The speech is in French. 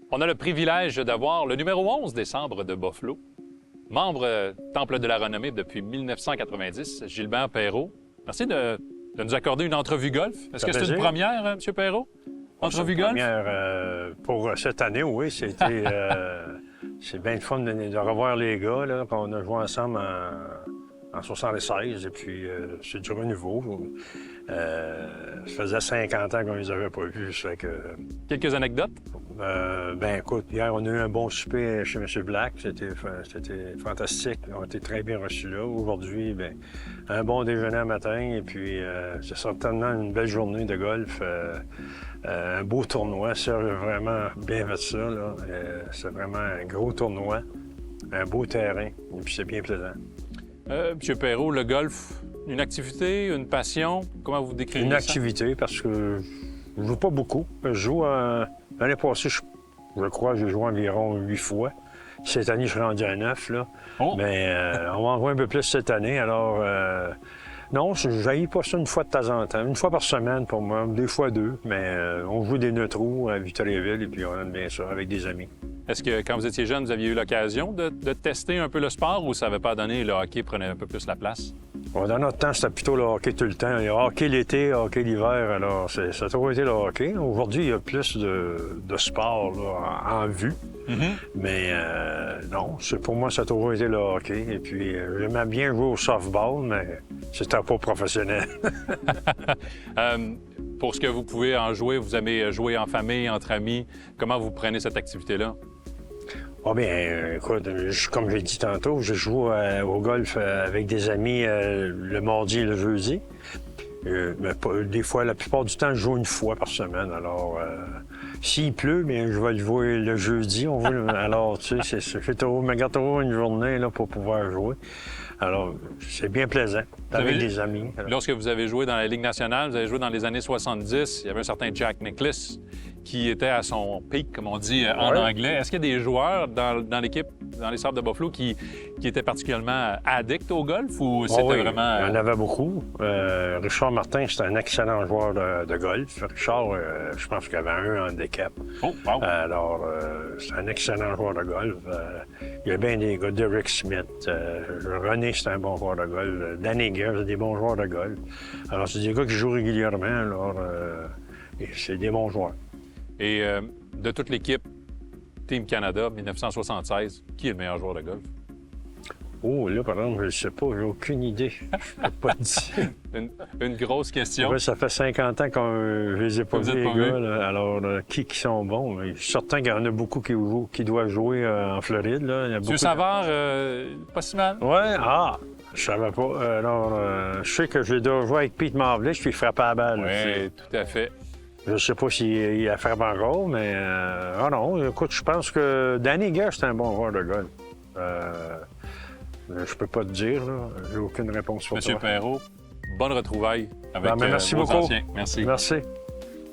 On a le privilège d'avoir le numéro 11 des Sabres de Buffalo, membre Temple de la Renommée depuis 1990, Gilbert Perreault. Merci de nous accorder une entrevue golf. Est-ce que c'est une première, M. Perreault? Entrevue golf? Première pour cette année, oui. C'était c'est bien le fun de revoir les gars là, qu'on a joué ensemble en 76, et puis c'est du renouveau. Ça faisait 50 ans qu'on les avait pas vus, ça fait que... Quelques anecdotes? Ben écoute, hier, on a eu un bon souper chez M. Black. C'était fantastique. On a été très bien reçus là. Aujourd'hui, bien, un bon déjeuner à matin, et puis c'est certainement une belle journée de golf. Un beau tournoi. Serge a vraiment bien fait ça, là. C'est vraiment un gros tournoi, un beau terrain, et puis c'est bien plaisant. M. Perreault, le golf, une activité, une passion? Comment vous décrivez ça? Une activité, parce que je joue pas beaucoup. Je joue l'année passée, je crois que j'ai joué environ 8 fois. Cette année, je suis rendu à 9, là. Oh. Mais on va en jouer un peu plus cette année. Alors, non, je n'haïs pas ça une fois de temps en temps. Une fois par semaine pour moi, des fois deux. Mais on joue des neutraux à Victoriaville, et puis on aime bien ça avec des amis. Est-ce que quand vous étiez jeune, vous aviez eu l'occasion de tester un peu le sport, ou ça n'avait pas donné, le hockey prenait un peu plus la place? Bon, dans notre temps, c'était plutôt le hockey tout le temps. Il y a hockey l'été, hockey l'hiver, alors ça a toujours été le hockey. Aujourd'hui, il y a plus de sport là, en vue. Mm-hmm. Mais non, pour moi, ça a toujours été le hockey. Et puis, j'aimais bien jouer au softball, mais c'était pas professionnel. Pour ce que vous pouvez en jouer, vous aimez jouer en famille, entre amis. Comment vous prenez cette activité-là? Ah bien, écoute, comme j'ai dit tantôt, je joue au golf avec des amis le mardi et le jeudi. Mais des fois, la plupart du temps, je joue une fois par semaine. Alors, s'il pleut, bien, je vais le jouer le jeudi. Alors, tu sais, je me garde toujours une journée là, pour pouvoir jouer. Alors, c'est bien plaisant, avec des amis. Lorsque vous avez joué dans la Ligue nationale, vous avez joué dans les années 70, il y avait un certain Jack Nicklaus qui était à son pic, comme on dit en anglais. Est-ce qu'il y a des joueurs dans l'équipe, dans les Sabres de Buffalo, qui étaient particulièrement addicts au golf, ou c'était vraiment... Il y en avait beaucoup. Richard Martin, c'est un excellent joueur de golf. Richard, je pense qu'il avait un handicap. Oh, wow. Alors, c'est un excellent joueur de golf. Il y a bien des gars, Derek Smith, René, c'est un bon joueur de golf. Danny Gare, c'est des bons joueurs de golf. Alors, c'est des gars qui jouent régulièrement, alors c'est des bons joueurs. Et de toute l'équipe Team Canada 1976, qui est le meilleur joueur de golf? Oh, là, par exemple, je ne sais pas, j'ai aucune idée. Je peux pas dire. Une grosse question. Ouais, ça fait 50 ans que je les ai pas vus, les gars. Là. Alors, qui sont bons? Je suis certain qu'il y en a beaucoup qui doivent jouer en Floride. Là. Monsieur Savard, pas si mal? Oui, je savais pas. Alors, je sais que je dois jouer avec Pete Marvlich, puis il frappe à la balle. Oui, tout à fait. Je ne sais pas s'il a frappé encore, mais... non, écoute, je pense que Danny Gare, c'est un bon joueur de golf. Je peux pas te dire, là. J'ai aucune réponse pour toi. Monsieur Perreault, bonne retrouvaille avec merci vos beaucoup. anciens. Merci. Merci.